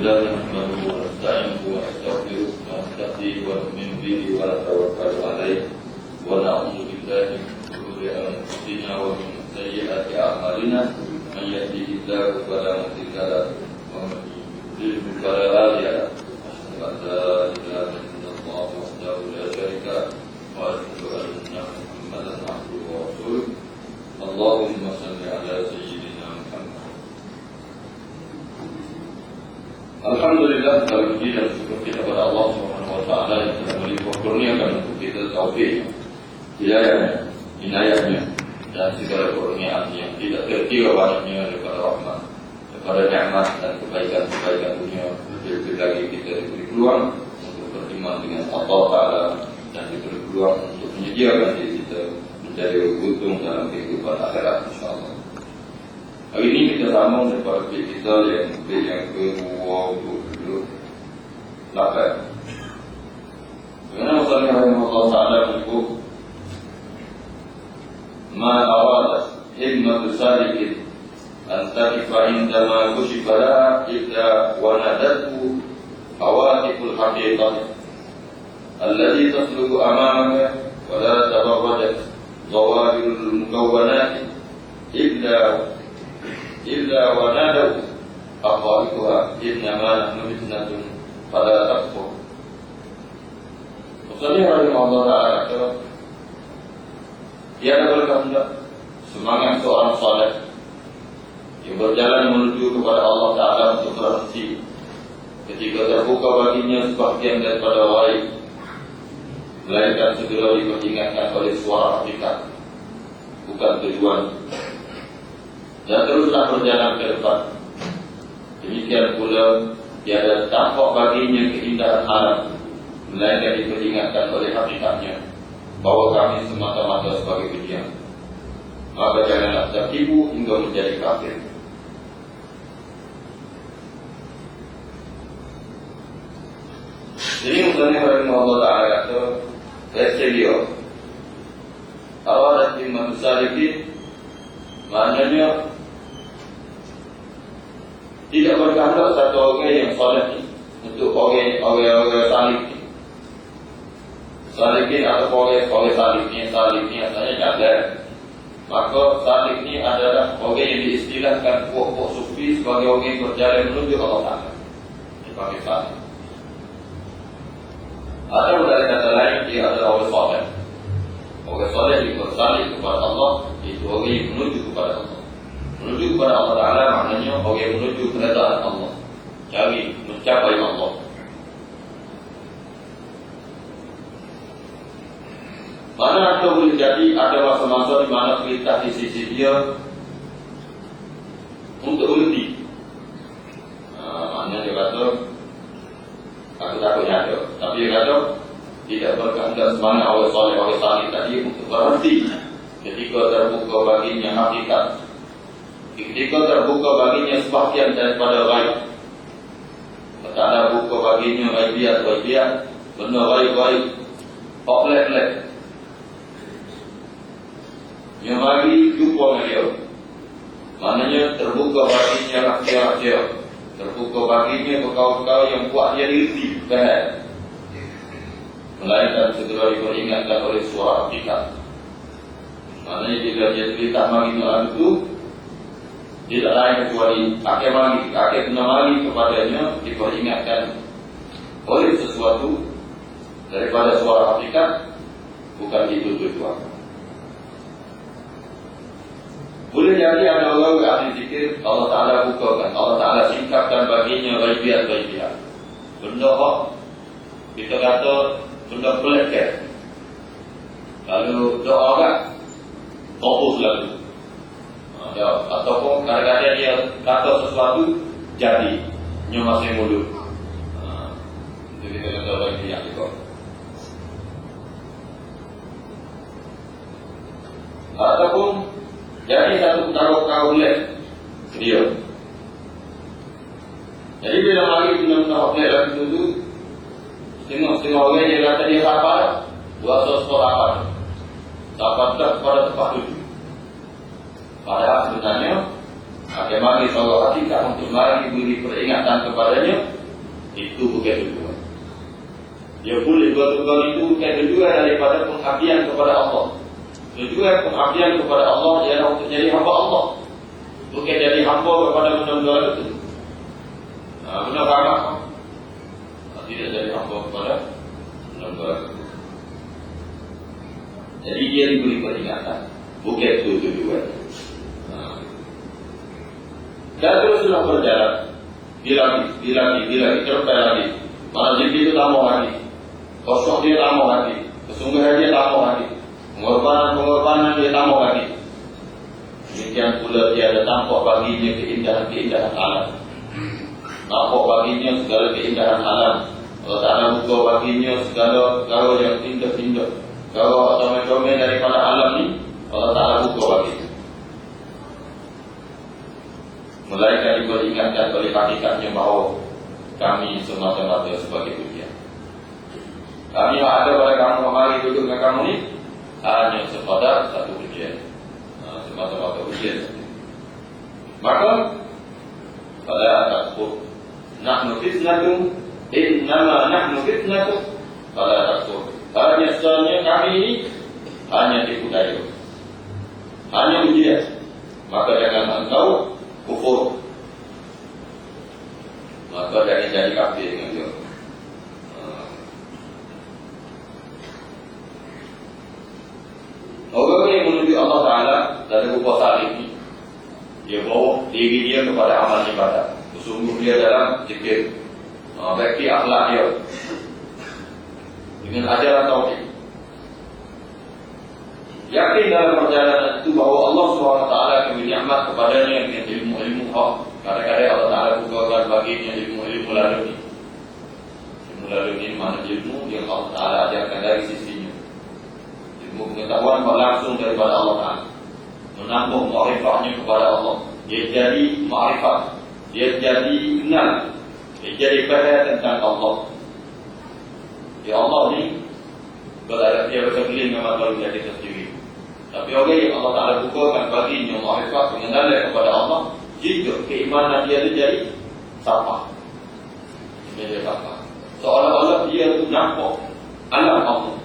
لله نحمده ونستعينه ونستغفره ونستهديه ونؤمن به ونتوكل عليه ونعوذ بالله من شرور انفسنا ومن سيئات اعمالنا من يهده الله فلا مضل له ومن يضلل فلا هادي له اشهد ان لا اله الا الله وحده لا شريك له واشهد ان محمدا عبده ورسوله اللهم صل على سيدنا محمد. Alhamdulillah, segala puji dan syukur kita kepada Allah Subhanahu wa taala yang telah melimpahkan untuk kita taufik, hidayahnya, inayahnya dan segala kurniaan yang tidak terkira banyaknya daripada rahmat, daripada nikmat dan kebaikan-kebaikan dunia. Lebih lagi kita diberi peluang untuk beriman dengan Allah Taala dan diberi peluang untuk menyediakan diri kita menjadi untung dalam kehidupan akhirat insyaallah. Hari ini kita sambung daripada kita yang ke-28. Karena Rasulullah Muhammad Ta'ala menyebut Ma awadas himmat sadiqin antakifa indama kushifala illa wanadatu hawatiful haqiqah alladhi tasluku amamaka wala tabarrajat zawahirul mukawwanat illa wanadau aqwaituha innama nahnu fitnatun fala takfur. Rasulullah Muhammad Ta'ala dia ada berkehendak semangat seorang saleh yang berjalan menuju kepada Allah Ta'ala untuk berhenti ketika terbuka baginya sebahagian daripada wahai, melainkan segera diperingatkan oleh suara hakikat, bukan tujuan, dan teruslah berjalan ke depan. Demikian pula tiada tampak baginya keindahan alam, melainkan diperingatkan oleh hakikatnya bahawa kami semata-mata sebagai ujian. Maka janganlah tertipu hingga menjadi kafir. Jadi misalnya Allah Ta'ala kata Reselio awadat imam salikin, maknanya tidak berkehendak satu orang yang salih untuk orang salih. Salih atau orang salih ni asalnya jalan. Maka salih ni adalah orang yang diistilahkan puak-puak sufi sebagai orang yang berjalan menuju Allah Ta'ala. Dipanggil salih. Atau dari kata lain dia adalah orang salih. Orang salih yang bersalih kepada Allah itu orang yang menuju kepada Allah. Menuju kepada Allah Ta'ala maknanya orang yang menuju keredaan Allah, cari mencapai Allah. Mana ada boleh jadi ada masa-masa di mana perintah di sisi dia untuk berhenti. Maknanya dia kata aku takutnya ada, tapi dia kata tidak berkehendak semangat orang salih tadi untuk berhenti ketika terbuka baginya hakikat, ketika terbuka baginya sebahagian daripada ghaib. Ta'ala buka baginya ghaibiat, benda ghaib, oplek-oplek yang bagi jumpa dengan dia. Maknanya terbuka baginya rahsia-rahsia, terbuka baginya perkara-perkara yang buat dia diri faham, melainkan segera diperingatkan oleh suara hakikat. Maknanya bila dia cerita bagi malam itu tidak lain kecuali kakek kena mari kepadanya diperingatkan oleh sesuatu daripada suara hakikat, bukan itu tujuan. Boleh jadi ada orang ahli zikir Allah Ta'ala bukakan, Allah Ta'ala singkapkan baginya ghaibiat. Benda kita kata benda pelik kan. Lalu doa kan fokus lalu. Ataupun kadang-kadang dia kata sesuatu jadi masih mulut. Itu kita kata ghaibiat juga. Ataupun jadi satu taruh kaulah dia. Jadi bila lagi benar-benar kaulah lagi itu, setengah orang yang kata dia hafal, dua sekolah hafal, dapat pada tempat itu. Padahal sebenarnya bagaimana kalau hakikat untuk mari beri peringatan kepadanya Itu bukan tujuan. Dia boleh buat tujuan itu bukan tujuan daripada pengabdian kepada Allah. Tujuan pengabdian kepada Allah ialah untuk jadi hamba Allah, bukan jadi hamba kepada benda-benda itu. Benar tak? Tidak jadi hamba kepada benda-benda itu. Jadi dia diberi peringatan, bukan itu tujuan. Dan teruslah berjalan. Bila terbaik lagi. Mana zikir itu tak mau lagi. Kosong dia tak mau lagi. Kesungguhan dia tak mau lagi. Pengorbanan dia tak mau lagi. Demikian pula dia ada tampak baginya keindahan-keindahan alam. Nampak baginya segala keindahan alam. Allah Ta'ala buka baginya segala perkara yang indah-indah. Kalau comel-comel daripada alam ni, Allah Ta'ala buka baginya. Melainkan diingatkan oleh hakikatnya bahawa kami semata-mata sebagai ujian. Kami ada pada kamu, mari duduk dengan kamu ni hanya sekadar satu ujian, semata-mata ujian. Maka pada takut nahnu fitnatum, innama nahnu fitnatum, pada takut hanya sebenarnya kami ini hanya tipu daya, hanya ujian. Maka jangan engkau kufur, maka jangan jadi kafir dengan dia. Orang yang menuju Allah Ta'ala dari rupa salib ini, dia bawa diri dia kepada amal ibadah. Sesungguh dia dalam zikir, bagi akhlak dia dengan ajaran tauhid. Yakin dalam perjalanan itu bahawa Allah SWT akan nikmat kepadanya dengan ilmu-ilmu hak. Kadang-kadang Allah Ta'ala bukakan baginya ilmu-ilmu lalu ini. Ilmu lalu ini mana ilmu yang Allah Ta'ala ajarkan dari sisinya. Ilmu pengetahuan langsung daripada Allah Ta'ala. Menambah ma'rifahnya kepada Allah. Dia jadi ma'rifah. Dia jadi kenal. Dia jadi faham tentang Allah. Ya Allah ni berada dia berkeling dengan maklum yang kita sendiri. Tapi orang yang Allah Ta'ala bukakan baginya ma'rifah pengenalan kepada Allah, jika keimanan dia itu jadi sama. Dia sama. Seolah-olah dia itu nampak alam Allah.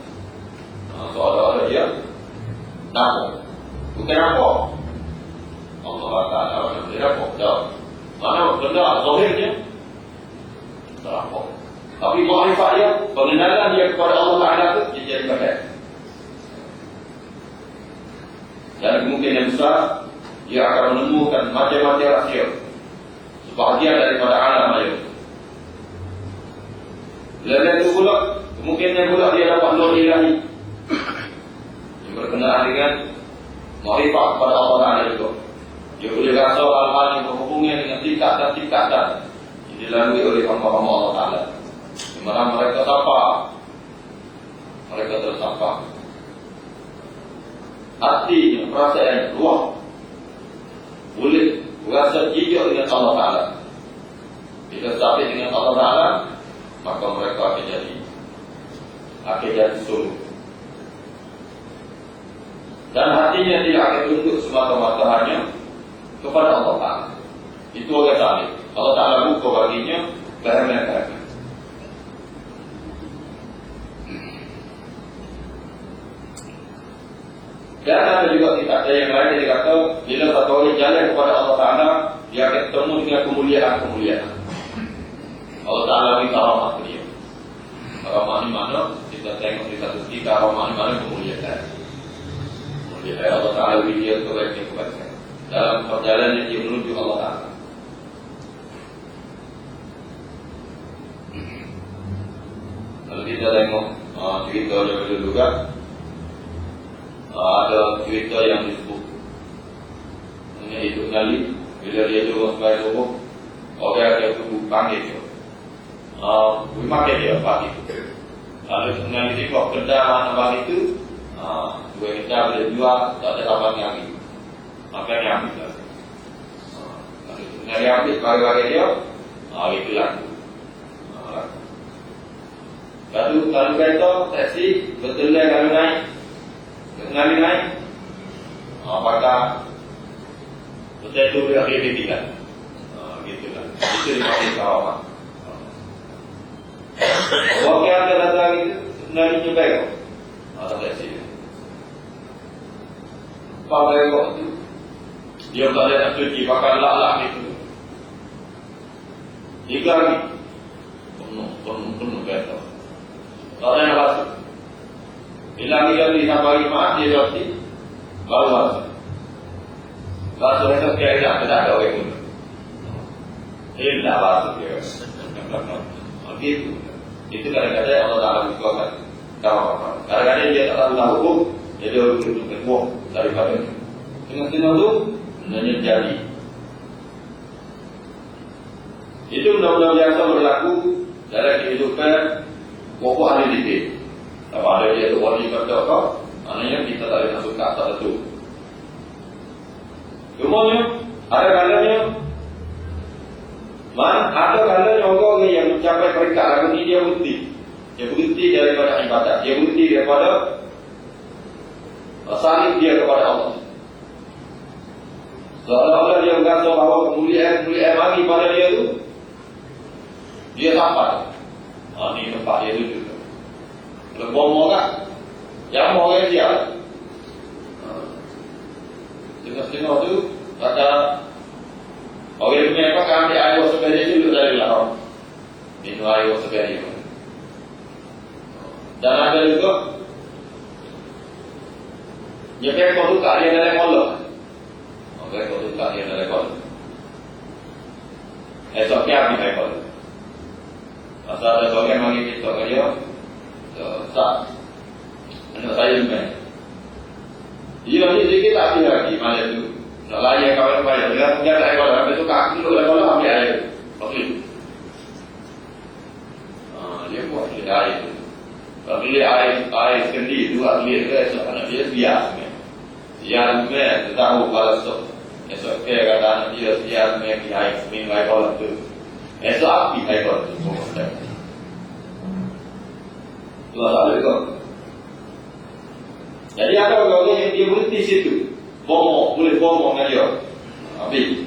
Seolah-olah dia nampak. Bukan nampak Allah Ta'ala. Dia nampak. Mana benda zahirnya tak nampak. Tapi ma'rifah dia, pengenalan dia kepada Allah Ta'ala itu, dia jadi bahagia. Dan kemungkinan besar dia akan menemukan macam-macam rahsia sebahagian daripada alam air. Bila itu pula, kemungkinan pula dia dapat nur ilahi yang berkenaan dengan ma'rifah kepada Allah Ta'ala juga. Dia boleh rasa hal-hal yang berhubungan dengan tingkatan-tingkatan yang dilalui oleh hamba-hamba Allah Ta'ala. Di mana mereka tersampah hati, perasaan luar boleh berasa jijik dengan Allah Ta'ala. Bila sampai dengan Allah Ta'ala, maka mereka akan jadi suluh. Dan hatinya tidak akan tunduk semata-mata hanya kepada Allah Ta'ala. Itu orang salih. Allah Ta'ala buka baginya bahan-bahan. Dan ada juga kita ada yang lain yang kata bila satu orang jalan kepada Allah Ta'ala, dia akan bertemu dengan kemuliaan-kemuliaan. Allah Ta'ala beri karamah ke dia. Karamah ni mana? Kita tengok di satu sisi karamah ni mana kemuliaan. Kemuliaan Allah Ta'ala beri dia kebaikan dalam perjalanan dia menuju Allah Ta'ala. Kalau kita tengok cerita daripada juga, ada cerita yang disebut ini hidup Nali. Bila dia turun sebagai subuh, orang dia tu panggil dia, makan dia pagi itu. Lalu Nali dia buat kedai pagi itu, dua kedai boleh jual, tak ada lapan yang itu, makan yang itu. Lalu Nali ambil pagi-pagi dia, itu laku. Lalu kalau kereta taksi betul lah kalau naik. Nali naik, apakah betul itu dia tiga? Gitulah. Itu dipanggil karamah. Orang yang akan datang itu sebenarnya nyebek. Atau tak sih. Pakai kok itu. Dia tak ada nak cuci pakai lak-lak itu. Tiga lagi. Penuh betul. Tak ada yang masuk. Bila kita sampai mak dia roti baru masuk. Masuk itu kira tidak ada orang pun. Tidak masuk dia. Begitu. Itu kadang-kadang Allah Taala bukakan kawan-kawan. Kadang-kadang dia tak tahu hukum, jadi orang itu berbuang daripada itu. Tengah-tengah itu sebenarnya jadi. Itu undang-undang biasa berlaku dalam kehidupan pokok ahli didik. Kalau ada dia itu wajib berdoa, maknanya kita tak boleh masuk ke atas itu. Kemudian ada kalanya, ada kalanya orang yang mencapai peringkat lagu ini dia berhenti. Dia berhenti daripada ibadat, dia berhenti daripada salib dia kepada Allah. Seolah-olah dia berkata bahawa kemuliaan bagi pada dia itu dia sampai. Ini tempat dia itu juga. Lebih kan? Yang mau dia. Tengah-tengah itu kata orang punya apa kan ambil air sebenarnya itu dari belakang. Minum air sebenarnya. Dan ada juga nyepek kau tu dia dalam kolom. Okey, kau tu dia dalam kolom. Esok dia ambil kolom. Asal ada bagian bagi kita kerja, tak. Anak saya ni. Dia ni sedikit tak dia lagi malam tu. Nak layan kawan bayar. Dia punya tak ekor. Habis tu kaki dulu dah kalau ambil air. Okey. Dia buat dia air tu. Kalau dia air sendi tu ambil ke esok anak dia biar. Biar dia tahu kalau esok. Esok ke kata anak dia biar dia air seminggu air kalau tu. Esok api air kalau tu. Tuan tak ada. Jadi ada orang yang dia berhenti situ. Boleh bomo dengan dia. Habis.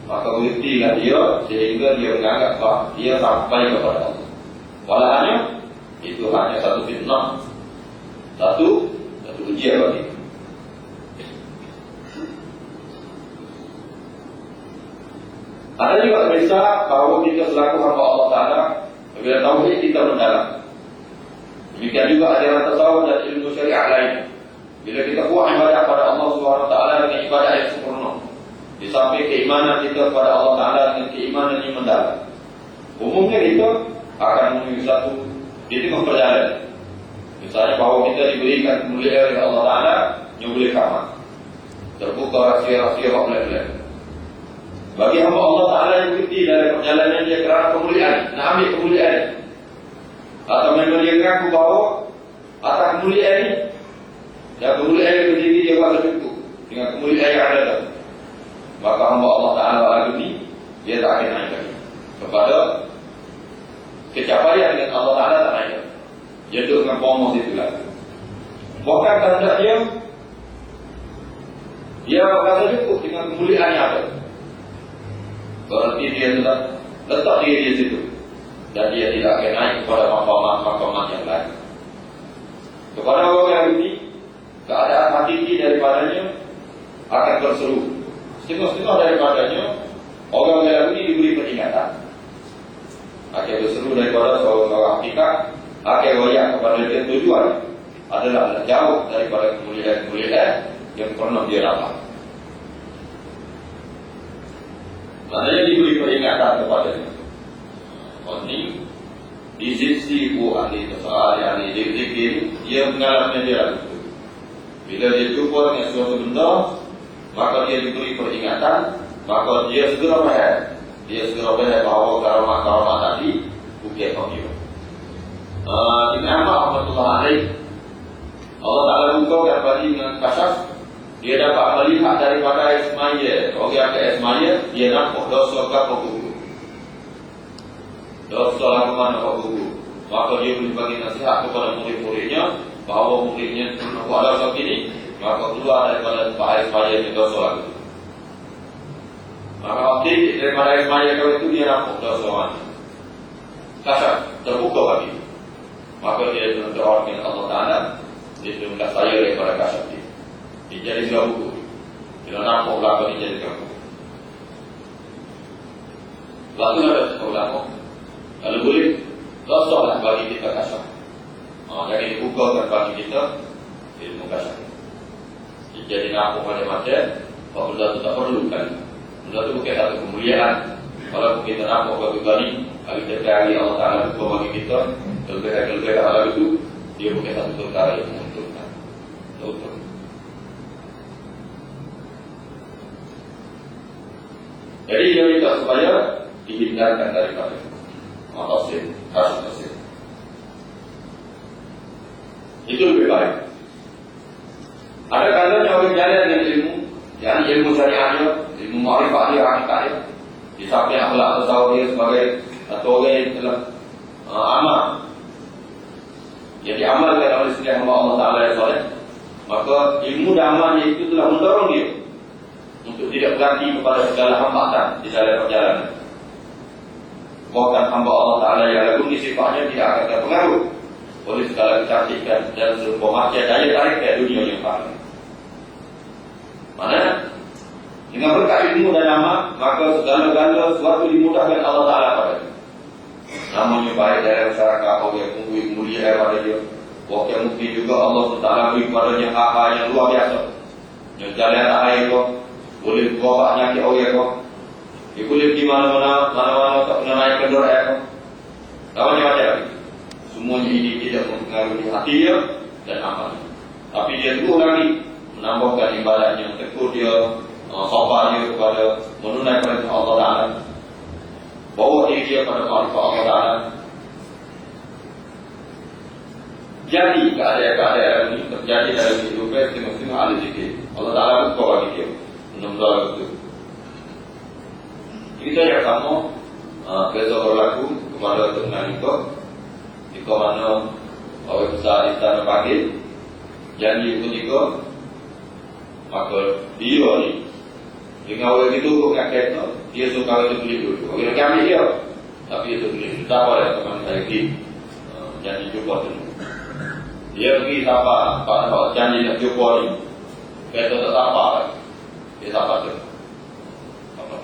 Maka berhentilah dia sehingga dia menganggap bahawa dia sampai kepada Allah. Walahnya itu hanya satu fitnah. Satu ujian bagi. Ada juga bisa bahawa kita selaku hamba Allah Taala bila tauhid kita mendalam. Demikian juga ajaran tasawuf dan ilmu syariat lain. Bila kita buat ibadah pada Allah Subhanahu Wa Taala dengan ibadah yang sempurna, di samping keimanan kita kepada Allah Taala dengan keimanan yang mendalam, umumnya kita akan menuju satu titik perjalanan. Misalnya bahawa kita diberikan kemuliaan oleh Allah Taala yang boleh kamar, terbuka rahsia-rahsia yang boleh. Bagi hamba Allah Taala yang berhenti dari perjalanan dia kerana kemuliaan, nak ambil kemuliaan, atau memang dia mengaku bahawa atas kemuliaan ini dan kemuliaan yang berdiri dia buat cukup dengan kemuliaan yang ada dalam, maka hamba Allah Taala lagi ini dia tak akan naik lagi kepada kecapaian dengan Allah Taala tak naik lagi. Dia duduk dengan pomos itu lagi. Bahkan tanda dia rasa cukup dengan kemuliaan yang ada. Berarti dia sudah letak diri di situ. Dan dia tidak akan naik kepada maqamat yang lain. Kepada orang yang ini, keadaan hakiki daripadanya akan berseru. Setengah-setengah daripadanya, orang yang ini diberi peringatan. Akan berseru daripada seorang hakikat, akan royak kepada dia tujuan adalah jauh daripada kemuliaan-kemuliaan yang pernah dia dapat. Maknanya diberi peringatan kepadanya. Ini di sisi ahli tasawuf, ahli zikir, dia mengalami dia itu. Bila dia jumpa dengan suatu benda, maka dia diberi peringatan, maka dia segera faham. Dia segera faham bahawa karamah-karamah tadi bukan dia. Ibn Abbas rahmatullah alaih, Allah Ta'ala bukakan bagi dengan kasyaf, dia dapat melihat daripada Ismail. Orang yang ke Ismail, dia nampak dosa kapal guru. Dosa lakukan kapal guru. Maka dia boleh bagi nasihat kepada murid-muridnya bahawa muridnya buat dosa ini, maka keluar daripada tempat Ismail yang dosa laku. Maka waktu daripada Ismail kalau itu dia nampak dosa mana. Kasyaf. terbuka bagi. Maka dia berdoa dengan Allah Ta'ala, dia minta saya daripada kasar dia. Dia jadi dua buku. Dia nampak belakang dia jadi dua buku. Lalu ada sekolah. Kalau boleh, kosonglah bagi kita kasar. Jadi dibukakan bagi kita ilmu kasar. Jadi nampak macam-macam, kalau benda itu tak perlu kan. Benda itu bukan satu kemuliaan. Kalau kita nampak bagi kalau kita cari Allah Ta'ala buka bagi kita, lebih-lebih hal itu, dia bukan satu perkara yang menguntungkan. Betul. Jadi dia minta supaya dihindarkan daripada matasir, kasus tasir. Itu lebih baik. Ada kalanya orang jalan dengan ilmu, yang ilmu syariahnya, ilmu ma'rifah dia, hakikatnya, disamping akhlak tasawuf dia sebagai atau orang yang telah amal, yang diamalkan oleh setiap Allah Ta'ala yang soleh, maka ilmu dan amalnya itu telah mendorong dia untuk tidak berganti kepada segala hambatan di dalam perjalanan. Bahkan hamba Allah Ta'ala yang lagu ini sifatnya tidak akan terpengaruh oleh segala kecantikan dan serupa macam daya tarik ke dunia yang paling. Mana? Dengan berkat ilmu dan amal, maka segala-gala sesuatu dimudahkan Allah Ta'ala pada dia. Namanya baik dari masyarakat, orang yang mulia pada dia. Wakil mungkin juga Allah Ta'ala beri kepadanya hak-hak yang luar biasa. Yang jalan air kau, boleh bawa penyakit orang kau. Dia boleh pergi mana-mana tak pernah naik kendor air kau. Macam-macam lagi. Semuanya ini tidak mempengaruhi hati dia dan amal. Tapi dia terus lagi menambahkan ibadahnya, tegur dia, sabar dia kepada menunaikan perintah Allah Ta'ala, bawa diri dia pada ma'rifah Allah Ta'ala. Jadi keadaan-keadaan ini terjadi dalam hidupnya tengah-tengah ahli zikir. Allah Ta'ala buka bagi dia benar-benar itu. Kita yang sama besok berlaku kepada tengah itu di mana awal besar istana panggil janji ketika, maka dia ni dengan awal itu kau nak kata dia suka itu beli dulu. Orang nak ambil dia, tapi itu beli dulu. Tak boleh teman saya pergi janji jumpa dulu. Dia pergi siapa? Pak janji nak jumpa ni. Kata tak apa. Dia siapa tu? Apa?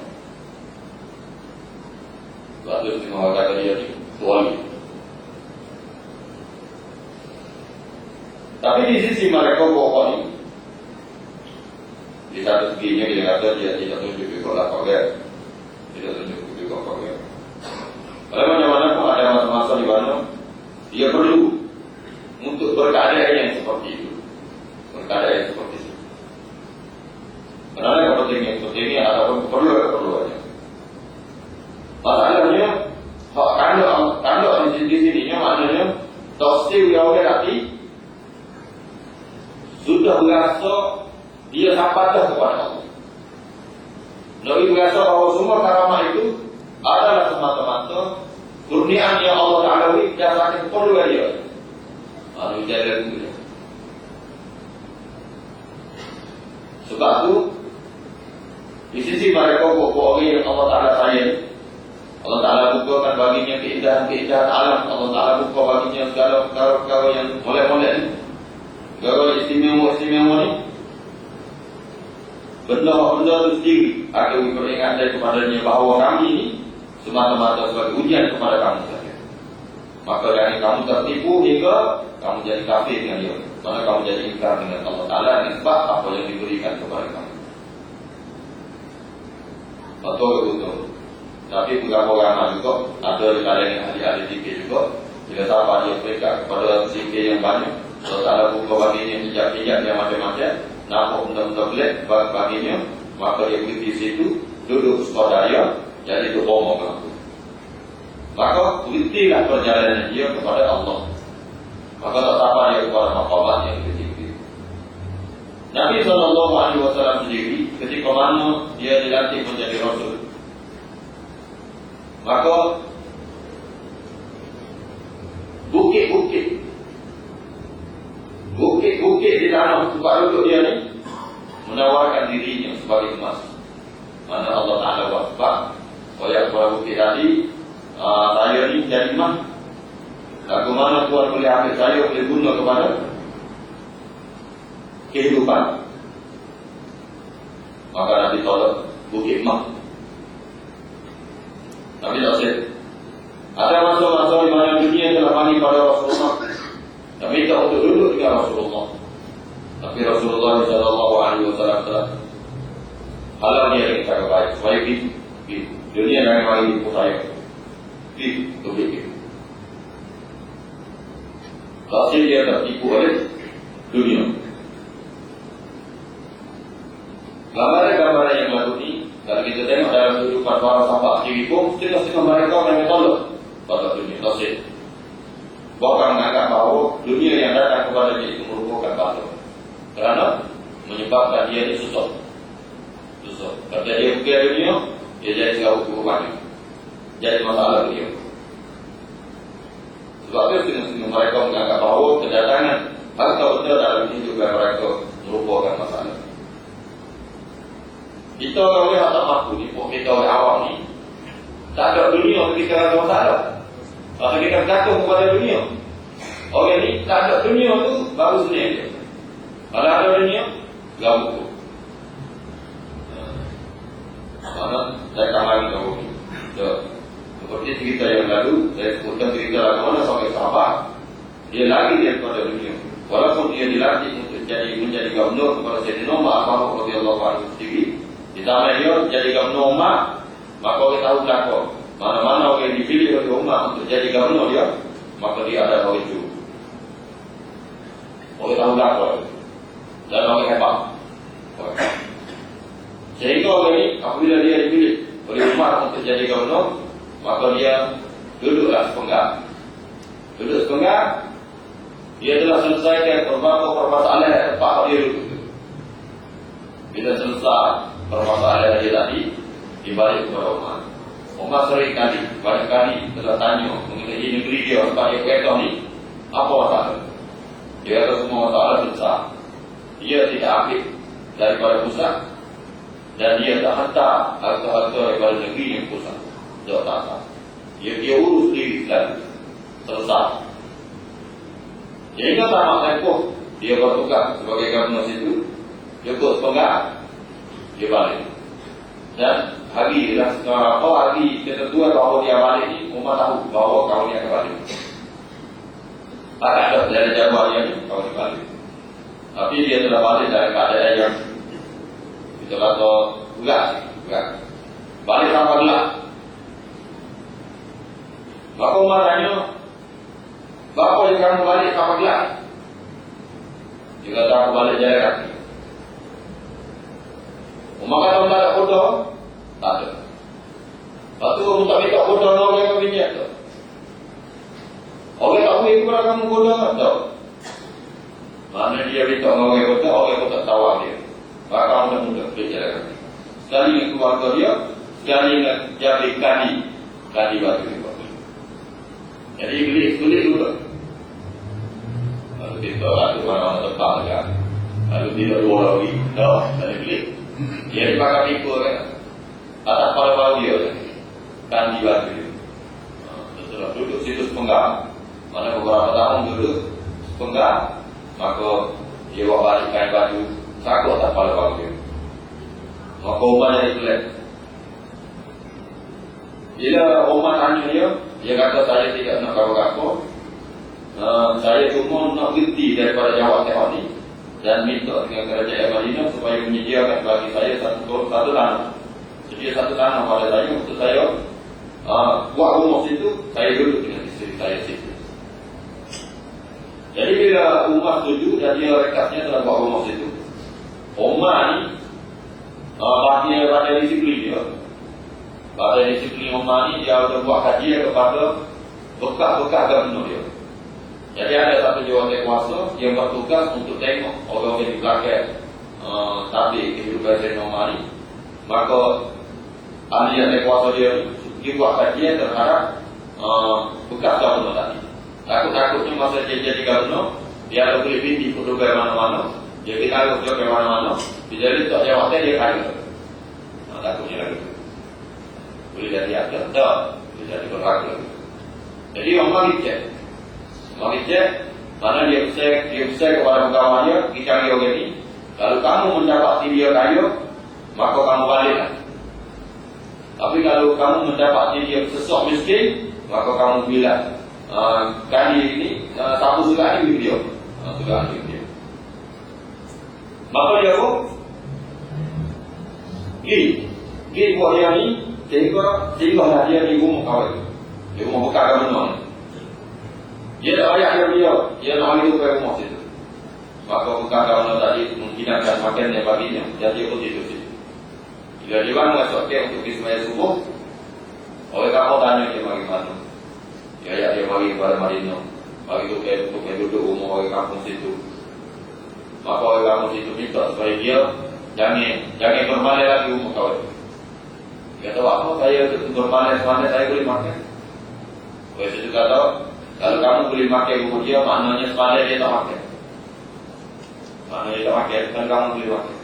Lalu tengok kata dia ni suami. Tapi di sisi mereka pokok ni, di satu seginya dia kata dia tidak tunjuk juga pakai, tidak tunjuk juga pakai. Kalau mana-mana pun ada masa-masa di mana dia perlu untuk berkeadaan yang seperti itu, berkeadaan yang seperti itu. Kenapa kepentingan seperti ini ataupun keperluannya? Masalahnya, kalau di sininya maknanya tosti yang hati sudah berasa dia sampaikan kepada Allah. Nabi berasa bahawa semua karamah itu adalah semata-mata kurniaan yang Allah Ta'ala beri berdasarkan keperluan dia. Lalu jalan itu. Sebab itu di sisi mereka orang yang Allah Ta'ala sayang, Allah Ta'ala bukakan baginya keindahan-keindahan alam. Allah Ta'ala buka baginya segala perkara-perkara yang molek-molek, segala istimewa-istimewa ni. Benda-benda itu sendiri akan diperingatkan kepadanya bahawa kami ini semata-mata sebagai ujian kepada kamu saja. Maka jangan kamu tertipu hingga kamu jadi kafir dengan dia. Karena kamu jadi ingkar dengan Allah Ta'ala nisbah apa yang diberikan kepada kamu. Betul. Tapi beberapa orang juga ada di kalangan ahli-ahli zikir juga. Bila sahabat dia berikan kepada zikir yang banyak, Allah Ta'ala buka baginya hijab-hijab yang macam-macam, nampak benda-benda pelik baginya, maka dia pergi di situ, duduk sekodaya, jadi itu bohong aku. Maka berhentilah perjalanan dia kepada Allah. Maka tak sampai dia kepada maqamat yang tinggi. Nabi SAW sendiri ketika mana dia dilantik menjadi Rasul, maka bukit-bukit di tanah tempat duduk dia ni menawarkan dirinya sebagai emas. Mana Allah Ta'ala wasfah oleh kepada bukit tadi, saya ni jadi emas. Lagu mana Tuhan boleh ambil saya, boleh guna kepada kehidupan. Maka Nabi tolak Bukit Mak. Nabi tak set. Ada masa-masa di mana dunia telah panik pada Rasulullah. Nabi minta untuk duduk dengan Rasulullah. Tapi Rasulullah SAW halau dia dengan cara baik supaya di dunia jangan mari ikut saya. Itu begitu. Hasil dia tertipu oleh dunia. Gambaran-gambaran yang lalu ini, kalau kita tengok dalam kehidupan para sahabat aktivikum, setengah-setengah mereka yang tolak pada dunia. Hasil bahkan menganggap bahawa dunia yang datang kepada dia itu merupakan batu, kerana menyebabkan dia disusuk. Kalau dia pergi dunia, dia jadi segala hukumannya, jadi masalah dia. Sebab itu setengah-setengah mereka menganggap bahawa kedatangan harta benda dalam kehidupan mereka merupakan masalah. Kita kalau lihat tak mampu ni, kita oleh awam ni, tak ada dunia kita ada masalah. Maka kita jatuh kepada dunia. Orang ni tak ada dunia tu baru senyap dia. Kalau ada dunia, gampang. Mana saya kamari tahu ni. Seperti cerita yang lalu, saya sebutkan cerita lagu mana sebagai sahabat. Dia lagi daripada dunia. Walaupun dia dilatih untuk menjadi gubernur kepada Sayyidina Umar radhiyallahu anhu sendiri. Ditambah dia jadi gubernur Umar, maka orang tahu belakang. Mana-mana orang yang dipilih oleh Umar untuk jadi gubernur dia, maka dia adalah orang itu. Orang tahu belakang. Dan orang hebat. Sehingga orang ini, apabila dia dipilih oleh Umar untuk jadi gubernur, maka dia duduklah sepenggal. Duduk sepenggal, dia telah selesaikan berbagai permasalahan yang tempat dia duduk. Bila selesai permasalahan dia tadi, dibalik kepada Umar. Umar sering kali, banyak kali telah tanya mengenai negeri dia, tempat dia berkaitan ni, apa masalah? Dia kata semua masalah besar. Dia tidak ambil daripada pusat, dan dia tak hantar harta-harta daripada negeri yang pusat. Dia tak hantar. Dia urus diri selalu. Selesai. Sehingga tamat tempoh, dia bertukar sebagai gubernur situ. Dia ikut sepenggal, dia balik. Dan hari ketentuan bahawa dia balik ni, Umar tahu bahawa kawan dia akan balik. Tak ada dari jadual dia ni, kawan dia balik. Tapi dia telah balik dari keadaan yang kita kata ugas. Balik tanpa gelap. Maka Umar tanya, berapa yang kamu balik tanpa gelap? Dia kata aku balik jalan kaki. Umar kata tak ada kodoh? Tak ada. Lepas tu kamu tak minta kodoh orang yang minyak tu. Orang tak boleh kepada kamu kodoh tak? Mana dia minta orang yang kodoh, orang yang tak tahu dia. Maka kamu dah mudah boleh jalan kaki. Sekali dengan keluarga dia, sekali dengan jadi kadi batu dia. Jadi gelik juga. Lalu kita ada mana-mana tempat kan. Lalu tidak dua lagi. Dah, dari gelik. Dia dipakai pikul kan. Atas kepala dia kan. Kandi batu dia. Setelah duduk situ sepenggal. Mana beberapa tahun duduk sepenggal. Maka dia bawa balik kain baju. Sakut atas kepala dia. Maka Umar jadi pelik. Bila Umar tanya dia kata saya tidak nak apa-apa. Saya cuma nak berhenti daripada jawab tewak ni dan minta dengan kerajaan Madinah supaya menyediakan bagi saya satu tanah. Sedia satu tanah pada saya untuk saya buat rumah situ, saya duduk dengan isteri saya situ. Jadi bila Umar setuju dan dia rekasnya telah buat rumah situ, Umar ni pada disiplin dia. Pada disiplin Umar ni dia sudah buat kajian kepada bekas-bekas gubernur dia. Jadi ada satu jawatan kuasa yang bertugas untuk tengok orang yang di belakang tablik kehidupan Sayyidina Umar ni. Maka ahli jawatan kuasa dia buat kajian terhadap bekas gubernur tadi. Takut-takutnya masa dia jadi gubernur, dia ada boleh binti kehidupan mana-mana. Dia ditaruh ke mana-mana. Jadi tak jawatan dia kaya. Takutnya lagi. Boleh jadi ada, boleh jadi berlaku. Jadi Umar dicek. Maka cek, mana dia usai kepada kawannya, kita cari orang ini. Kalau kamu mendapati dia kaya, maka kamu baliklah. Tapi kalau kamu mendapati dia sesok miskin, maka kamu bilang, kali ini satu sudah ini dia, sudah ini dia. Maka dia pun, gini buat dia ni, sehingga dia ni umum kawin, dia umum buka kawan. Dia tak ayah dia nak itu ke rumah situ. Maka bukan kawan tadi menghidangkan makannya baginya, jadi pun situ. Bila dia masuk ke untuk sembahyang subuh, oleh kamu tanya dia bagaimana? Ya dia bagi kepada Madinah, bagi untuk duduk umum oleh kampung situ. Maka oleh kampung situ minta supaya dia jangan berbalik lagi umum kawin. Dia tahu apa saya berbalik saya boleh makan. Oleh situ kata. Kalau kamu boleh pakai buku dia, maknanya sepadan dia tak pakai. Maknanya dia tak pakai, dan kamu boleh pakai.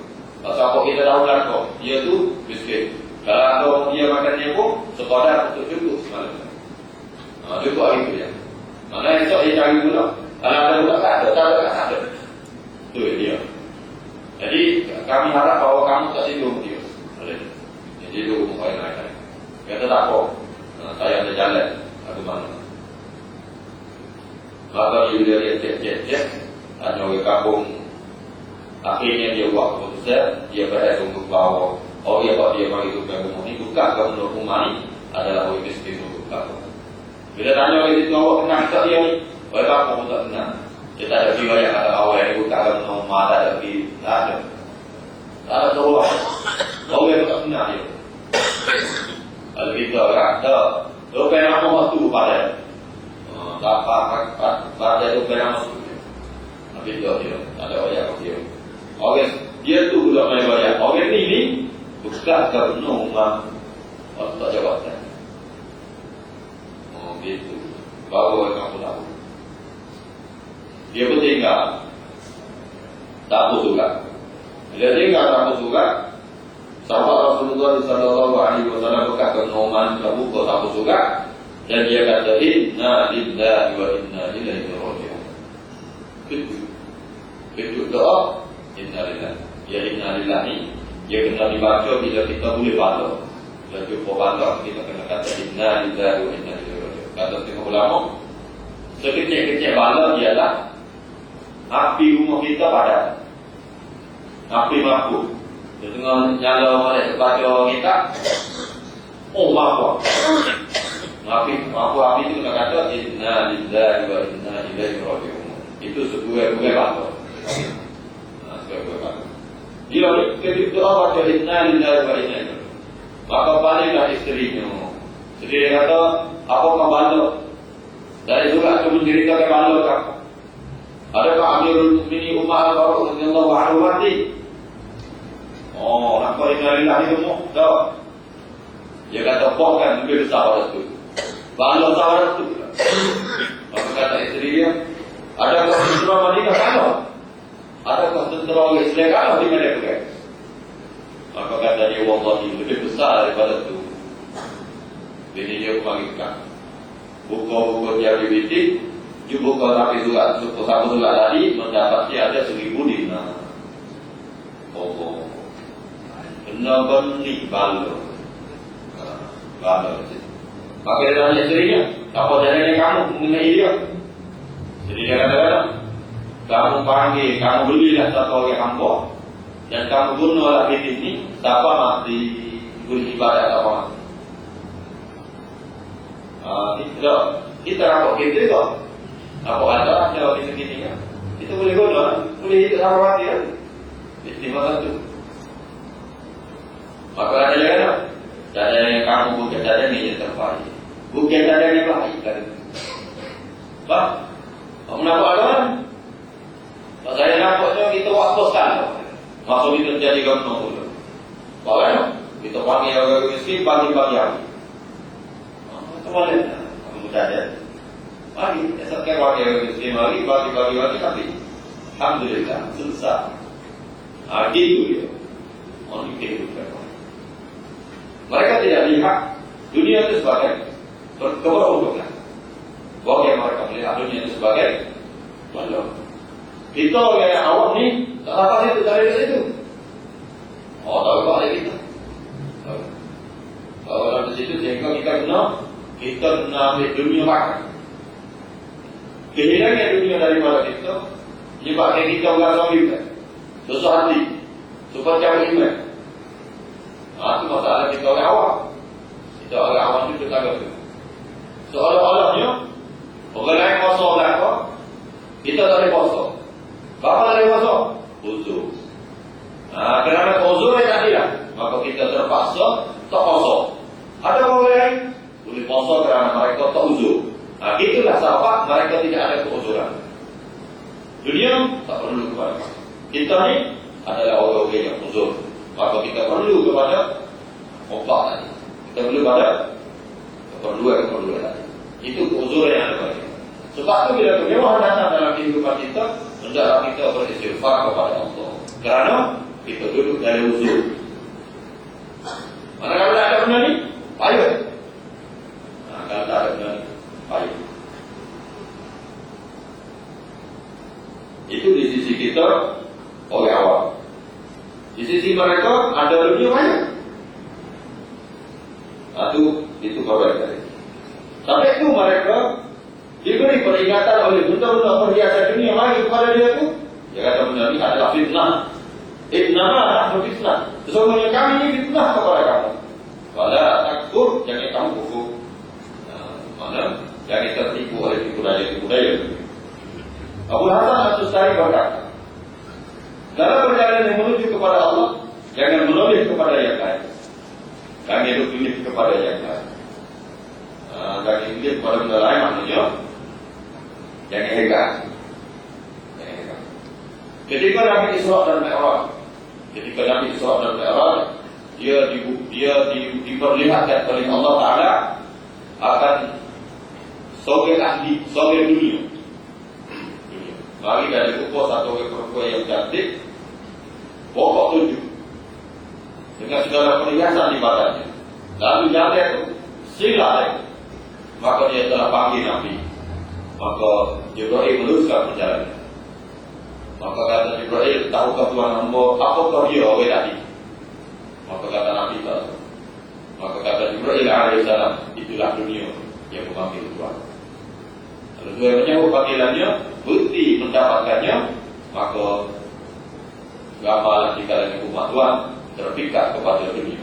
Kalau kita tahu lah kok, dia tu miskin. Kalau dia makannya pun, sepadan untuk cukup semalam. Cukup hari itu dia. Maknanya esok dia cari pula. Kalau ada budak tak ada. Itu dia. Jadi kami harap bahawa kamu tak tidur dia. Jadi itu umum lain-lain. Kata tak apa, saya ada jalan. Ada mana. Maka dia cek, hanya ke kampung. Akhirnya dia buat keputusan, dia berada untuk bawa. Dia bagi itu ke rumah ini, buka ke menurut rumah ini adalah orang miskin untuk kampung. Bila tanya oleh itu, awak kenal tak dia ni? Oleh kampung pun tak kenal. Kita ada juga yang ada awal yang buka ke menurut rumah, tak ada lagi. Tak ada tahu apa. Orang pun tak kenal dia. Kalau kita kata, dia pengen apa waktu kepada pada itu pernah masuk. Nabi dia ada orang dia. Orang dia tu sudah main bayar. Orang ini bukan kerana rumah atau jabatan. Gitu. Baru orang tahu. Dia pun tinggal tak suka. Bila tinggal tak suka, sahabat Rasulullah sallallahu alaihi wasallam berkata Nu'man tak suka. Dan dia kata inna lillahi wa inna ilaihi raji'un. Itu doa inna lillahi. Ya inna lillahi. Dia kena dibaca bila kita boleh baca. Dan jumpa baca kita kena kata inna lillahi wa inna ilaihi raji'un. Kata setengah ulama, sekecil-kecil bala ialah api rumah kita padam. Api mampu. Dengan nyala balik baca kita, mampu. Api itu kena kata inna lillahi wa inna ilaihi raji'un. Itu sebuah batal. Sebuah batal. Dia ketika doa baca inna lillahi wa inna ilaihi. Maka baliklah isterinya. Jadi dia kata, apa kau balik? Dari juga aku menceritakan balik tak? Adakah Amirul Mukminin Umar Al-Faruq radhiyallahu anhu mati? Nampak inna lillahi itu tak? Dia kata, kan lebih besar pada itu. Bahawa sahabat itu. Maka kata isteri dia, adakah tentera Madinah kalah? Adakah tentera Islam kalah di mana itu? Maka kata dia, wallahi lebih besar daripada itu. Jadi dia memanggilkan buka-buka dia bibitik, dia buka tapi surat tadi mendapati ada 1000 dinar. Benar-benar balo. Maka dia tanya istrinya, apa jalannya kamu mengenai dia? Jadi dia kata, kamu panggil, kamu belilah satu orang hamba dan kamu bunuhlah bidik ini, siapa mati beribadat apa mati. Kita rapat kita itu, apa ada jawab ini kan? Itu boleh guna, boleh hidup sama mati kan? Istimewa itu. Maka ada jalan, jalan yang kamu bukan jalan yang terbaik. Bukan ada yang baik kan? Pak, kamu nampak kan? Kalau saya nampaknya kita waktukan. Maksud itu jadi gantung dulu. Bawa kita panggil orang miskin pagi-pagi hari. Boleh, kamu ada. Mari, esok kita panggil orang miskin lagi pagi-pagi hari tapi alhamdulillah selesai. Gitu dia. Orang itu mereka tidak lihat dunia itu sebagai berkeberuntungan. Bagi mereka melihat dunia itu sebagai balon. Kita yang awam ni tak dapat itu dari situ. Oh, tahu tak ada kita? Kalau dalam situ sehingga kita guna ambil dunia makan. Kehilangan dunia daripada kita, menyebabkan kita berasa kita, dosa hati, supaya jauh iman. Itu masalah kita orang awam. Kita orang awam itu tak ada. Seolah-olahnya orang lain puasa berapa, kita tak boleh puasa. Berapa tak boleh puasa? Uzur. Kerana uzur yang tadi lah, maka kita terpaksa tak puasa. Ada orang lain boleh puasa kerana mereka tak uzur. Itulah sebab mereka tidak ada keuzuran. Dunia tak perlu kepada kita ni adalah orang-orang yang uzur. Maka kita perlu kepada obat tadi. Kita perlu pada keperluan tadi. Itu keuzuran yang ada pada kita. Sebab itu bila kemewahan datang dalam kehidupan kita, hendaklah kita beristighfar kepada Allah. Kerana kita duduk dari uzur. Manakala tak ada benda ni, payah. Kalau tak ada benda ni, payah. Itu di sisi kita orang awam. Di sisi mereka ada dunia banyak. Itu korban tadi. Sampai itu mereka diberi peringatan oleh benda-benda perhiasan dunia lagi kepada dia itu. Dia kata benda ini adalah fitnah. Innama fitnah. Sesungguhnya kami ini fitnah kepada kamu. Wala takfur, jangan kamu kufur. Mana? Jangan tertipu oleh tipu daya. Abu Hasan Al-Sustari berkata, dalam perjalanan yang menuju kepada Allah, jangan menoleh kepada yang lain. Kami itu pilih kepada yang lain. Kami pilih kepada benda lain maknanya jangan hebat. Ketika Nabi Isra dan Mi'raj, dia diperlihatkan oleh Allah Ta'ala akan sebagai ahli, sebagai dunia. Mari dari ukur satu perempuan yang cantik, pokok 7 dengan segala perhiasan di badannya. Lalu jalan itu silai, maka dia telah panggil Nabi. Maka Jibril meneruskan perjalanan. Maka kata Jibril, tahukah Tuhan hamba apakah dia orang tadi? Maka kata Nabi tak. Maka kata Jibril alaihissalam, itulah dunia yang memanggil Tuhan. Lalu Tuhan menyambut panggilannya, bukti mendapatkannya, maka gambaran di kalangan umat Tuhan terpikat kepada dunia.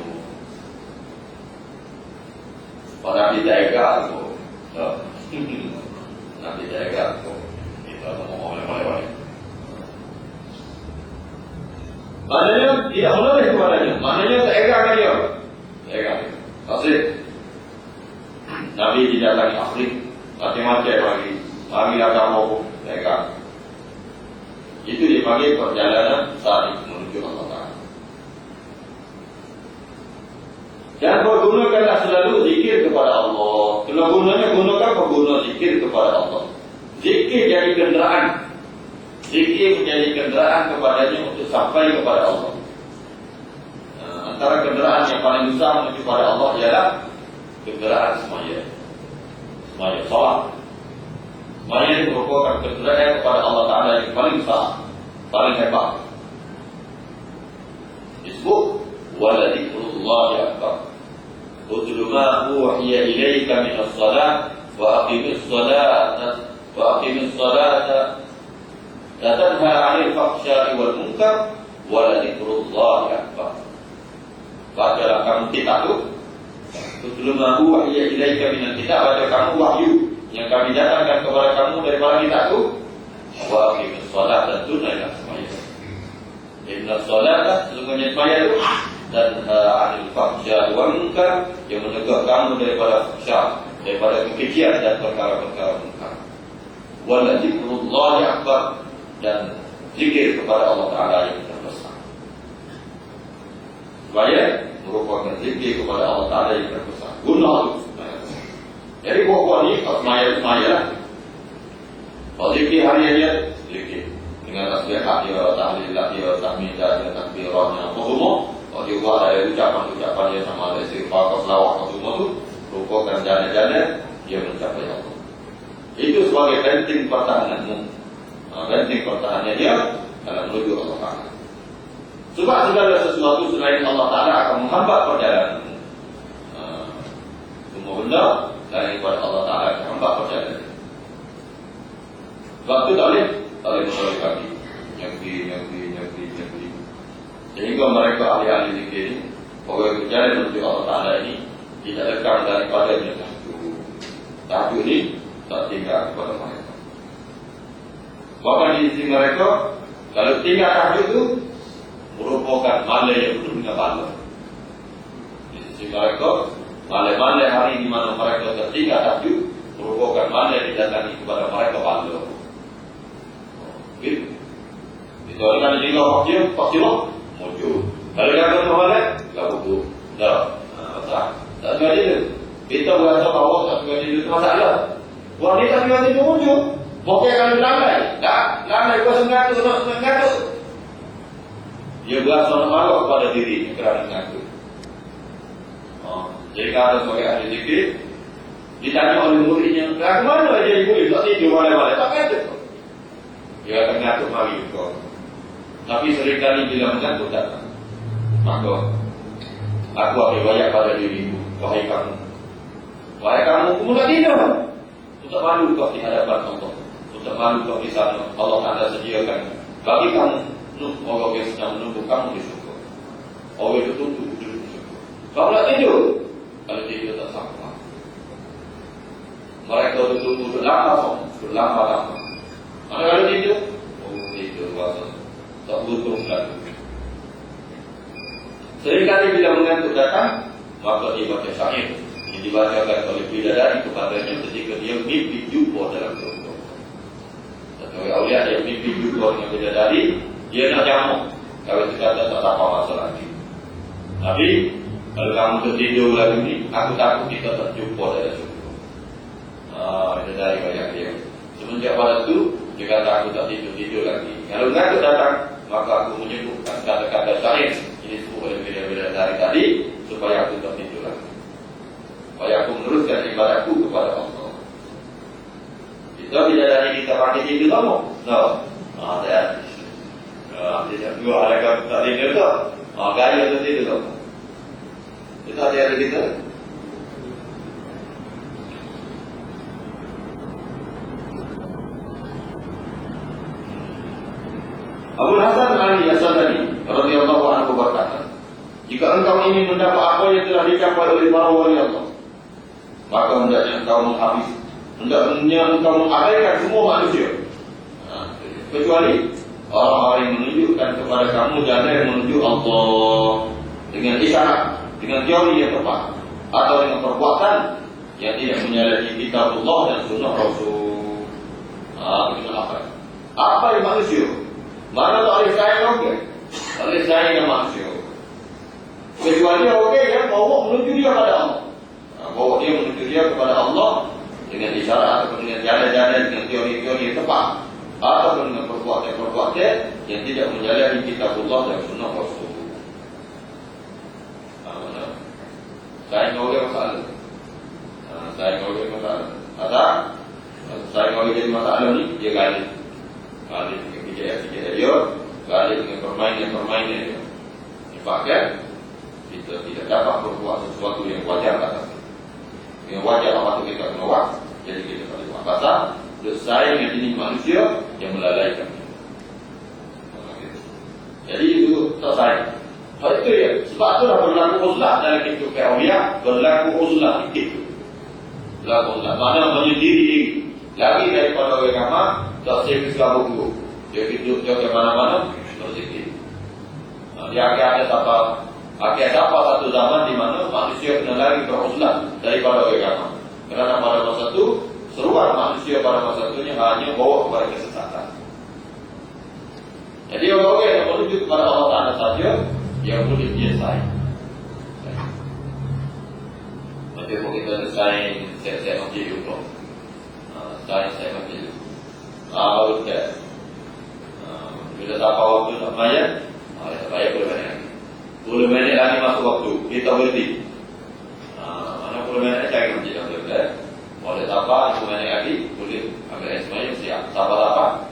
Nabi jaga tu, Nabi jaga tu, kita ngomong oleh-oleh. Maknanya tidak menoleh kepadanya, maknanya tak dia. Jaga, asik. Nabi didatangi Afrik, macam-macam lagi kamu jaga. Itu dipanggil perjalanan saat menuju Allah Ta'ala. Dan pergunakanlah selalu zikir kepada Allah. Kalau gunakan perguna zikir kepada Allah. Zikir jadi kenderaan. Zikir menjadi kenderaan kepadanya untuk sampai kepada Allah. Antara kenderaan yang paling besar menuju kepada Allah ialah kenderaan semaya. Semaya salat. Semaya itu merupakan kenderaan kepada Allah Ta'ala yang paling besar, paling hebat. Disebut wala dzikrullahi akbar. Utlu ma uhiya ilaika min as-salat wa aqimis salata la tanha 'anil fahsya'i wal munkar wa la dzikrullahi akbar. Bacalah kamu kitab itu. Utlu ma uhiya ilaika min al-kitab, baca kamu wahyu yang kami datangkan kepada kamu daripada kitab itu. Wa aqimis salata, dan tunaikan sembahyang. Inna salata, sesungguhnya sembahyang itu, dan anil fahsya wal munkar, yang mencegah kamu daripada fahsya, daripada kekejian dan perkara-perkara munkar. Wal dzikrullahi akbar, dan zikir kepada Allah Ta'ala yang terbesar. Sembahyang merupakan zikir kepada Allah Ta'ala yang terbesar. Guna itu. Jadi buah-buah ini semaya lah. Kalau zikir hariannya, zikir dengan tasbihah dia, tahlillah dia, tahmidah dia, takbirahnya, apa semua. Kalau dia buat ada ucapan-ucapan dia sama ada istighfar, selawat, apa semua itu merupakan jalan-jalan dia mencapai Allah. Itu sebagai benteng pertahananmu. Benteng pertahanannya dia dalam menuju Allah Ta'ala. Sebab segala sesuatu selain Allah Ta'ala akan menghambat perjalananmu. Semua benda selain kepada Allah Ta'ala akan menghambat perjalanan. Sebab itu tak boleh menolak kaki. Nyakti. Sehingga mereka ahli-ahli zikir ini, orang berjalan menuju Allah Ta'ala ini tidak lekang daripada tahajud. Tahajud ini tak tinggal kepada mereka. Bahkan di sisi mereka, kalau tinggal tahajud itu merupakan malai yang penuh dengan bala. Di sisi mereka, malai-malai hari di mana mereka tertinggal tahajud merupakan malai yang didatangi kepada mereka bala. Gitu. Itu orang yang tinggal pasti muncul. Kalau dia akan menolak, tak butuh. Tak sengaja itu. Kita berasa bahawa tak sengaja itu masalah. Orang ni tak sengaja itu muncul. Mungkin akan lambai. Tak, lambai kuasa mengatur. Dia berasa malu kepada diri kerana mengatur. Jadi kalau sebagai ahli zikir, ditanya oleh muridnya, ke mana dia murid? Tak tidur malam-malam. Tak kata. Dia akan mengatur mari kau. Tapi seringkali bila mengatur datang, maka aku akan banyak pada dirimu, wahai kamu. Wahai kamu tak tidur. Untuk malu kau di hadapan Allah. Untuk malu kau di sana. Allah Ta'ala sediakan bagi kamu orang yang sedang menunggu kamu di syurga. Orang itu tunggu di syurga. Kau tak tidur. Kalau tidur tak sama. Mereka itu tunggu berlama-lama. Mana kalau tidur? Tidur wasa. Tak butuh lagi. Seringkali bila mengantuk datang, maka dia baca syair yang dibacakan oleh bidadari kepadanya ketika dia mimpi jumpa dalam surga. Satu awliya dia mimpi jumpa dengan bidadari, dia nak jamu. Kalau kita kata tak apa masalah lagi. Tapi kalau kamu tertidur lagi ni, aku takut kita tak jumpa dalam surga. Bidadari banyak dia. Semenjak pada itu, dia kata aku tak tidur lagi. Kalau mengantuk datang, maka aku menyebutkan kata-kata syair ini disebut oleh bidadari tadi supaya aku tak tidur lagi. Supaya aku meneruskan ibadahku kepada Allah. Kita bidadari kita pakai tidur kamu? No. Tak. Tidak. Dua ada kata tak tidur tak? Gaya tu tidur kamu. Kita ada kita. Abu Hasan Ali As-Sadali radhiyallahu anhu berkata, jika engkau ingin mendapat apa yang telah dicapai oleh para wali Allah, maka hendaknya engkau mengabaikan semua manusia, kecuali orang-orang yang menunjukkan kepada kamu jalan yang menuju Allah dengan isyarat, dengan teori yang tepat, atau dengan perbuatan yang tidak menyalahi kitabullah dan sunnah Rasul. Dengan apa yang manusia? Mana tak boleh sayang orang? Tak boleh sayang dengan manusia. Kecuali orang yang bawa menuju dia kepada Allah. Bawa dia menuju dia kepada Allah dengan isyarat atau dengan jalan-jalan, dengan teori-teori yang tepat, atau dengan perbuatan-perbuatan yang tidak menjalani kitabullah dan sunnah Rasul. Sayang orang masalah. Sayang orang masalah. Atau sayang orang jadi masalah ni, dia galih. Galih dengan kejayaan dia, galih dengan permainan dia. Bahkan kita tidak dapat berbuat sesuatu yang wajar atas. Yang wajar apa tu kita kena buat, jadi kita tak boleh buat. Pasal bersaing dengan jenis manusia yang melalaikan. Jadi itu tak sayang. Hal itu ya, sebab itulah berlaku uzlah dalam hidup awliya, berlaku uzlah itu. Berlaku uzlah, mana menyendiri diri. Lagi daripada orang agama, tak servis kabur. Dia hidup ke mana-mana, berzikir. Dia akan ada satu zaman di mana manusia kena lari beruzlah daripada orang agama. Kerana pada masa itu, seruan manusia pada masa itu hanya bawa kepada kesesatan. Jadi orang yang menuju kepada Allah Ta'ala saja, yang boleh dia sayang. Nanti kalau kita ada sayang, saya masjid juga. Saya masjid. Baru kita. Bila siapa waktu nak bayar, bayar boleh banyak lagi. 10 minit lagi masuk waktu, kita berhenti. Mana 10 minit cari masjid yang berbeda. Oleh apa? Itu banyak lagi boleh ambil air sembahyang siap. Apa?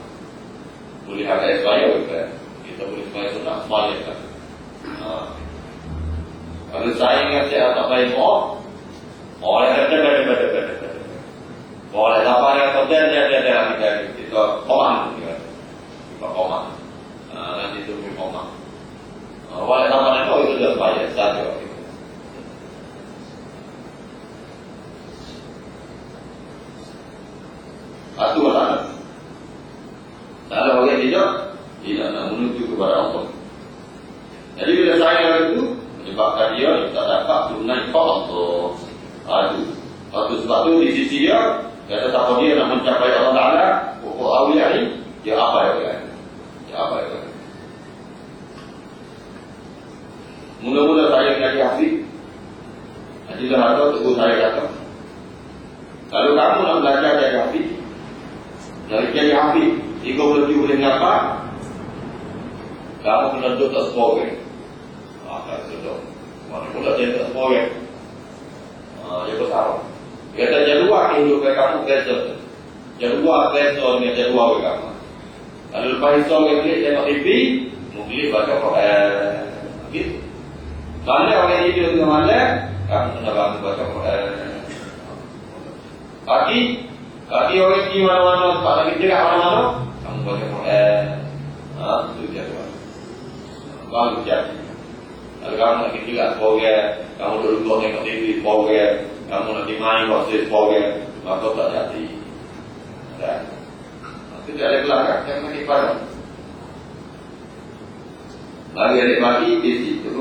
Boleh ambil air sembahyang kan? Kita boleh sembahyang sunat sembahyang kan? Kalau saya ingat saya tak baik mau, oleh boleh apa yang terjadi dia kita koma, kita koma. Nanti itu koma. Oleh apa itu sudah bayar saja. Aturan. Kalau orang tidak nak menuju kepada Allah. Jadi bila saya itu menyebabkan dia tak dapat tunai Allah. Waktu sebab itu di sisi dia, kata tak dia nak mencapai Allah Taala, pokok awliya ini dia apa ya? Dia apa ya? Mula-mula saya menjadi hafiz. Nanti dah ada tegur saya datang. Kalau kamu nak belajar jadi hafiz, jadi hafiz, jika boleh ngapa? Kamu kena duduk tak sebagai. Tak duduk. Mana pula dia tak sebagai. Dia bertaruh. Kata jadual kehidupan kamu kerja. Jadual kerja ni jadual kamu. Kalau lepas itu orang klik tengok TV, mungkin baca Quran. Gitu. Mana orang hidup dengan mana? Kamu kena bangun baca Quran. Kaki orang di mana-mana, tak lagi jerak mana-mana, kamu baca Quran. Itu jadual. Bagus jadi. Kalau kamu nak juga sebagai, kamu duduk tengok TV sebagai, kamu nak main waktu sebagai, maka tak jadi. Dan tidak ada belakang, jangan lagi pada. Lagi adik pagi di situ,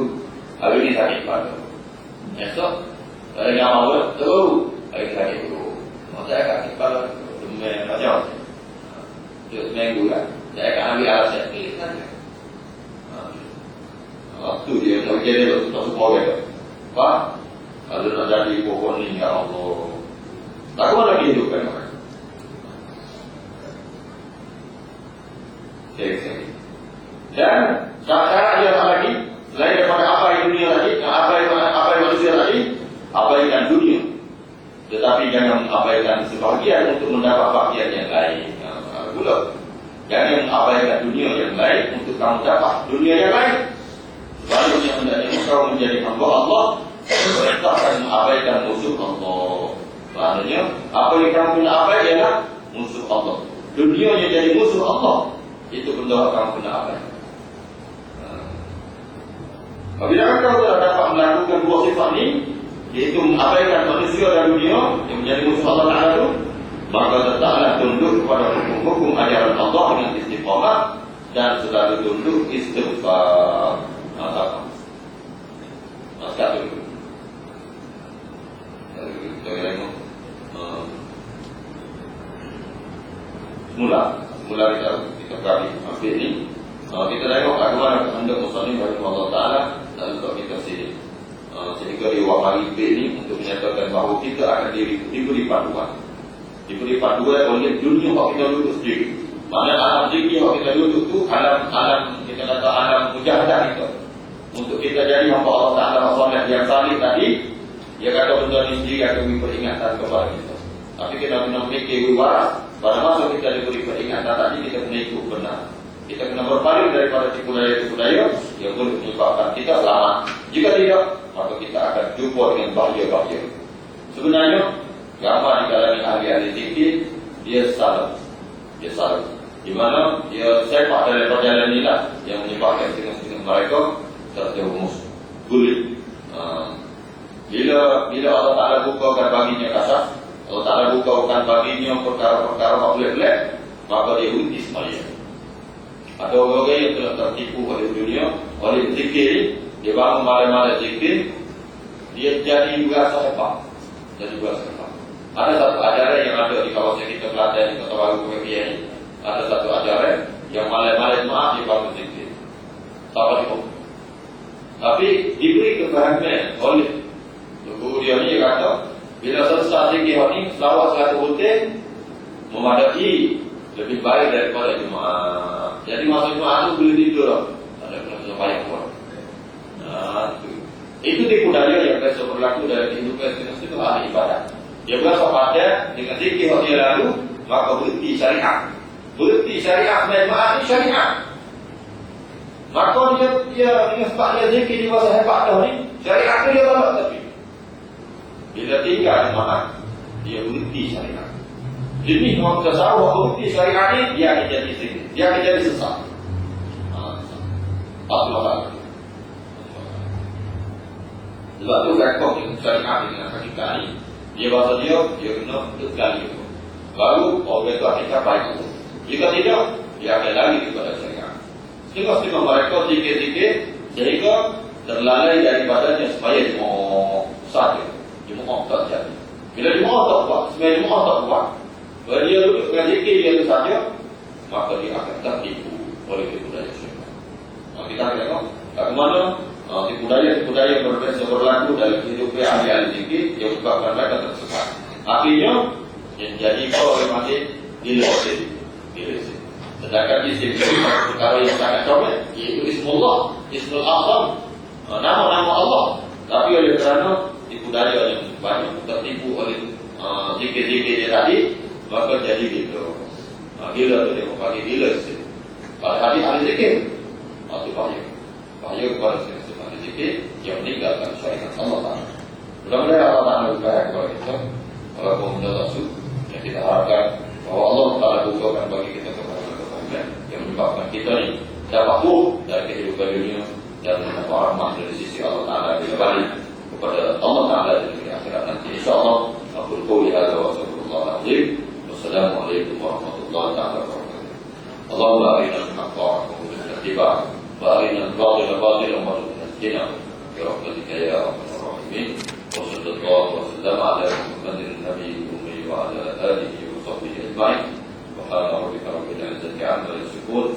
hari ini sakit pada. Esok, hari yang awal terus, hari sakit dulu. Saya sakit pada, demam macam. Seminggu kan, saya akan ambil alasan pilih saja. Waktu dia tak jadi tak semua orang. Pak, kalau nak jadi pohon ni, ya Allah, tak boleh lagi hidup kan orang. Dan cara dia lagi, selain daripada apa yang dunia lagi, apa yang manusia lagi, abaikan dunia. Tetapi jangan abaikan sebahagian untuk mendapat bahagian yang lain. Pula, jangan abaikan dunia yang lain untuk kamu dapat dunia yang lain. Sebaliknya hendaknya engkau menjadi hamba Allah, perintahkan abaikan musuh Allah. Maknanya, apa yang kamu kena abaikan ialah musuh Allah. Dunia yang jadi musuh Allah, itu benda kamu kena abaikan. Apabila engkau telah dapat melakukan dua sifat ini, yaitu mengabaikan manusia dan dunia yang menjadi musuh Allah Ta'ala itu, maka tetaplah tunduk kepada hukum-hukum ajaran Allah dengan istiqamah dan selalu tunduk istighfar. Masa itu kita tengok Semula kita kali ambil ni, kita tengok bagaimana kehendak Muslim bagi Allah Ta'ala. Lalu kalau kita sini sehingga diwakili B ini untuk menyatakan bahawa kita akan diberi panduan. Diberi panduan oleh dunia yang kita duduk sendiri. Mana alam zikir yang kita duduk tu alam kita kata alam mujahadah kita. Untuk kita jadi hamba Allah Ta'ala Rasulullah yang salih tadi, dia kata benda ni sendiri akan beri peringatan kepada kita. Tapi kita kena memikir waras. Pada masa kita diberi peringatan tadi, kita kena ikut benar. Kita kena berpaling daripada tipu daya yang boleh menyebabkan kita selamat. Jika tidak, maka kita akan jumpa dengan bahaya-bahaya. Sebenarnya, gambar di kalangan ahli-ahli zikir, dia salah. Di mana dia sepak dari perjalanan inilah yang menyebabkan setengah-setengah mereka terjerumus gulit. Bila Allah Ta'ala bukakan baginya kasar, Allah Ta'ala bukakan baginya perkara-perkara yang pelik-pelik, maka dia undi semuanya. Ada orang yang telah tertipu oleh dunia, oleh zikir, dia bangun malam-malam zikir, dia jadi berasa hebat. Ada satu ajaran yang ada di kawasan kita Kelantan, di Kota Baru Kemudian ini, ada satu ajaran yang malam-malam maaf dia bangun zikir. Tak apa. Tapi diberi kebahagiaan oleh guru dia ni, kata bila selesai zikir ni selawat 100 rutin memadai lebih baik daripada jemaah. Jadi masa jemaah tu boleh tidur lah. Ada kena banyak pun. Itu tipu daya yang biasa berlaku dalam kehidupan kita ahli ibadah. Dia berasa pada dengan zikir yang dia lalu, maka berhenti syariat. Berhenti syariat memang syariat. Maka dia dengan sebab dia zikir di masa hebat dah ni, syariat dia tolak tapi. Bila tinggal di mana, dia berhenti syariat. Jadi orang tasawuf berhenti syariat ni, dia akan jadi zikir. Dia akan jadi sesat. Allah. Sebab tu rekod dengan syariat dengan hakikat ni, dia bahasa dia kena tergali itu. Baru orang itu hakikat baik itu. Jika tidak, dia akan lari kepada syariat. Setengah-setengah mereka zikir-zikir sehingga terlalai daripadanya supaya dia mau saja. Dia mau tak jadi. Bila dia mau tak buat, sebenarnya dia mau tak buat. Bila dia duduk dengan zikir dia itu saja, maka dia akan tertipu oleh tipu daya syaitan. Kita akan tengok ke mana tipu daya berlaku dalam hidupnya ahli-ahli zikir yang menyebabkan mereka tersesat. Akhirnya yang jadi orang mati dilepas. Sedangkan isim perkara yang sangat comel, iaitu Ismullah, Ismul Azam, nama-nama Allah. Tapi oleh kerana tipu daya yang banyak tertipu oleh zikir-zikir dia tadi, maka jadi gila. Gila tu dia panggil gila. Pada ahli zikir, itu bahaya kepada ahli zikir yang meninggalkan syariat Allah Ta'ala. Mudah-mudahan Allah Ta'ala berkaya kepada kita. Walaupun mendalam yang kita harapkan bahwa Allah Ta'ala bukakan bagi kita kebaikan yang menyebabkan kita ni dapat dari kehidupan dunia dan mendapat rahmat dari sisi Allah Ta'ala bila balik kepada Allah Ta'ala di negeri akhirat nanti. InsyaAllah aku berkuli hadza wa astagfirullahaladzim. Wassalamualaikum warahmatullahi wabarakatuh. Allahumma arina al-haqqa warahmatullahi wabarakatuh. وأرنا الباطل باطلا وارزقنا اجتنابه برحمتك يا أرحم الراحمين. وصلى الله وسلم على محمد النبي الأمي وعلى آله وصحبه أجمعين. سبحان ربك رب العزة عما يصفون